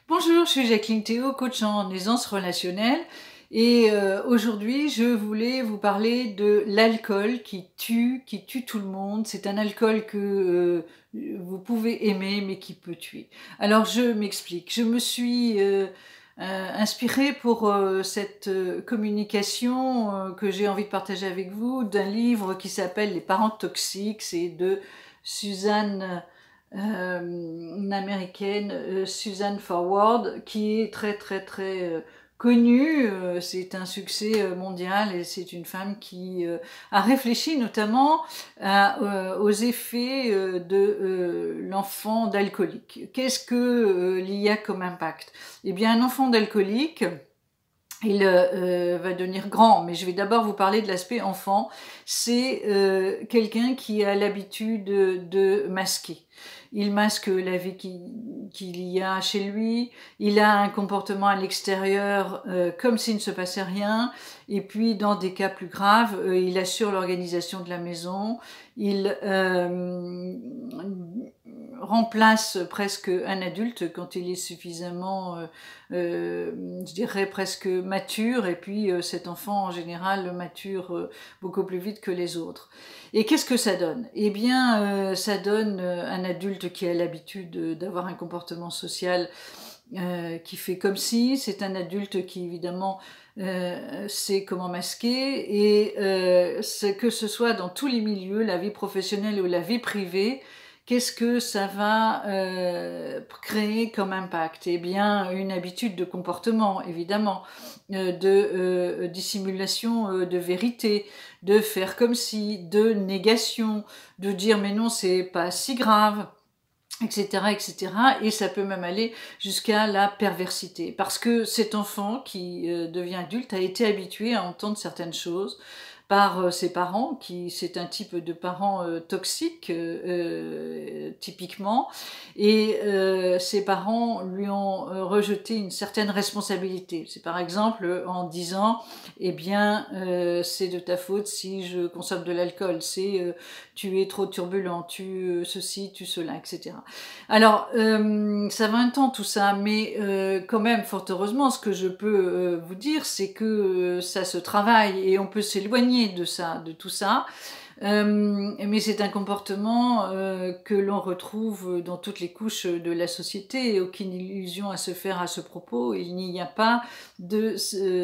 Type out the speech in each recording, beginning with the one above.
Bonjour, je suis Jacqueline Théo, coach en aisance relationnelle et aujourd'hui je voulais vous parler de l'alcool qui tue tout le monde. C'est un alcool que vous pouvez aimer mais qui peut tuer. Alors je m'explique, je me suis inspirée pour cette communication que j'ai envie de partager avec vous d'un livre qui s'appelle Les parents toxiques, c'est de Suzanne une américaine, Susan Forward, qui est très connue. C'est un succès mondial et c'est une femme qui a réfléchi notamment aux effets de l'enfant d'alcoolique. Qu'est-ce que il y a comme impact? Eh bien, un enfant d'alcoolique, il va devenir grand, mais je vais d'abord vous parler de l'aspect enfant. C'est quelqu'un qui a l'habitude de masquer. Il masque la vie qu'il y a chez lui, il a un comportement à l'extérieur comme s'il ne se passait rien, et puis dans des cas plus graves, il assure l'organisation de la maison, il remplace presque un adulte quand il est suffisamment, je dirais presque mature, et puis cet enfant en général mature beaucoup plus vite que les autres. Et qu'est-ce que ça donne? Eh bien, ça donne un adulte qui a l'habitude d'avoir un comportement social qui fait comme si, c'est un adulte qui évidemment sait comment masquer, et que ce soit dans tous les milieux, la vie professionnelle ou la vie privée, qu'est-ce que ça va créer comme impact? Eh bien, une habitude de comportement, évidemment, de dissimulation de vérité, de faire comme si, de négation, de dire mais non, c'est pas si grave, etc., etc. Et ça peut même aller jusqu'à la perversité. Parce que cet enfant qui devient adulte a été habitué à entendre certaines choses par ses parents, qui c'est un type de parents toxiques typiquement, et ses parents lui ont rejeté une certaine responsabilité. C'est par exemple en disant eh bien c'est de ta faute si je consomme de l'alcool, c'est tu es trop turbulent, tu ceci, tu cela, etc. Alors ça va un temps tout ça, mais quand même fort heureusement, ce que je peux vous dire, c'est que ça se travaille et on peut s'éloigner de ça, de tout ça. Mais c'est un comportement que l'on retrouve dans toutes les couches de la société, et aucune illusion à se faire à ce propos, il n'y a pas de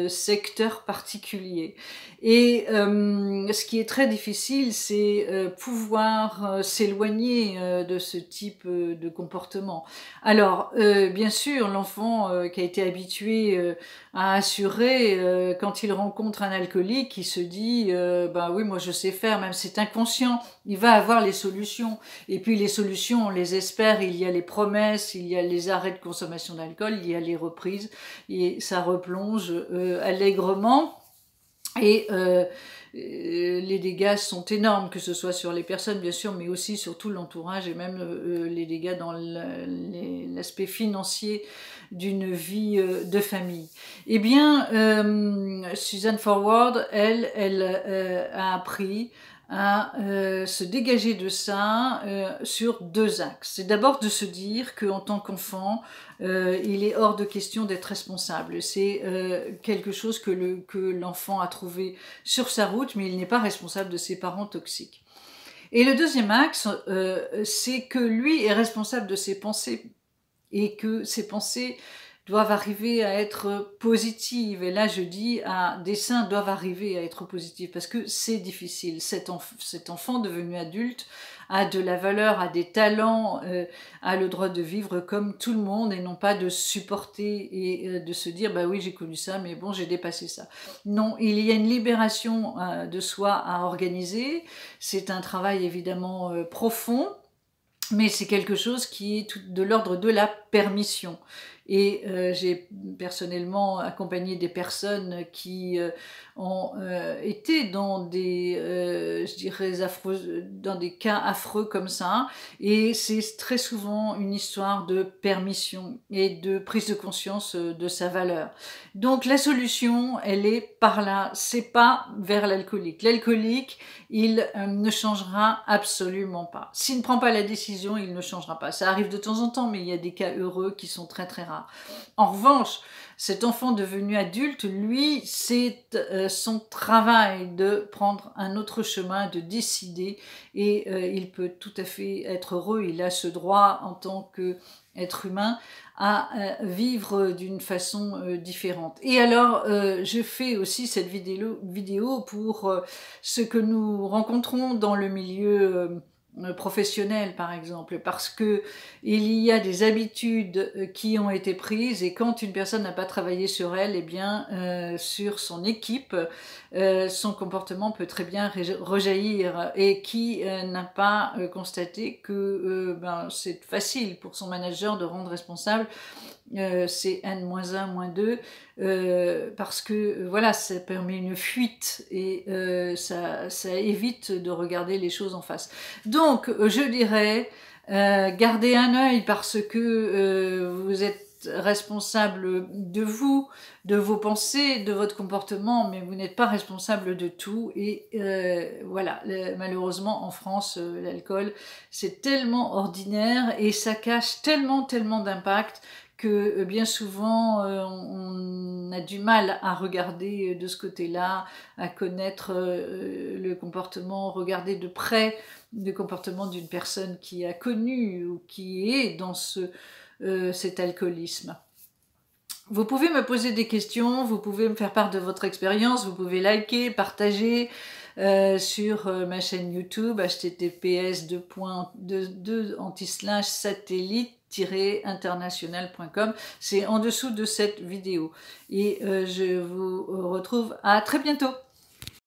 secteur particulier. Et ce qui est très difficile, c'est pouvoir s'éloigner de ce type de comportement. Alors, bien sûr, l'enfant qui a été habitué à assurer, quand il rencontre un alcoolique, il se dit bah oui, moi je sais faire, même c'est inconscient, il va avoir les solutions. Et puis les solutions, on les espère, il y a les promesses, il y a les arrêts de consommation d'alcool, il y a les reprises, et ça replonge allègrement. Et les dégâts sont énormes, que ce soit sur les personnes bien sûr, mais aussi sur tout l'entourage, et même les dégâts dans l'aspect financier d'une vie de famille. Eh bien, Suzanne Forward, elle a appris à se dégager de ça sur deux axes. C'est d'abord de se dire qu'en tant qu'enfant, il est hors de question d'être responsable. C'est quelque chose que l'enfant a trouvé sur sa route, mais il n'est pas responsable de ses parents toxiques. Et le deuxième axe, c'est que lui est responsable de ses pensées, et que ces pensées doivent arriver à être positives. Et là, je dis à dessein, doivent arriver à être positives, parce que c'est difficile. Cet enfant devenu adulte a de la valeur, a des talents, a le droit de vivre comme tout le monde, et non pas de supporter et de se dire bah oui, j'ai connu ça, mais bon, j'ai dépassé ça. Non, il y a une libération de soi à organiser. C'est un travail évidemment profond, mais c'est quelque chose qui est de l'ordre de la permission. Et j'ai personnellement accompagné des personnes qui ont été dans des, je dirais, dans des cas affreux comme ça, et c'est très souvent une histoire de permission et de prise de conscience de sa valeur. Donc la solution, elle est par là, c'est pas vers l'alcoolique. L'alcoolique, il ne changera absolument pas. S'il ne prend pas la décision, il ne changera pas. Ça arrive de temps en temps, mais il y a des cas heureux qui sont très rares. rare. En revanche, cet enfant devenu adulte, lui, c'est son travail de prendre un autre chemin, de décider, et il peut tout à fait être heureux, il a ce droit en tant qu'être humain à vivre d'une façon différente. Et alors, je fais aussi cette vidéo pour ce que nous rencontrons dans le milieu professionnel, par exemple, parce que il y a des habitudes qui ont été prises, et quand une personne n'a pas travaillé sur elle, eh bien sur son équipe, son comportement peut très bien rejaillir, et qui n'a pas constaté que c'est facile pour son manager de rendre responsable c'est N-1, -2, parce que voilà, ça permet une fuite, et ça évite de regarder les choses en face. Donc, je dirais, gardez un œil, parce que vous êtes responsable de vous, de vos pensées, de votre comportement, mais vous n'êtes pas responsable de tout. Et voilà, malheureusement en France, l'alcool, c'est tellement ordinaire, et ça cache tellement d'impact, que bien souvent on a du mal à regarder de ce côté-là, à connaître le comportement, regarder de près le comportement d'une personne qui a connu ou qui est dans cet alcoolisme. Vous pouvez me poser des questions, vous pouvez me faire part de votre expérience, vous pouvez liker, partager sur ma chaîne YouTube, https://satellite-international.com, c'est en dessous de cette vidéo. Et je vous retrouve à très bientôt.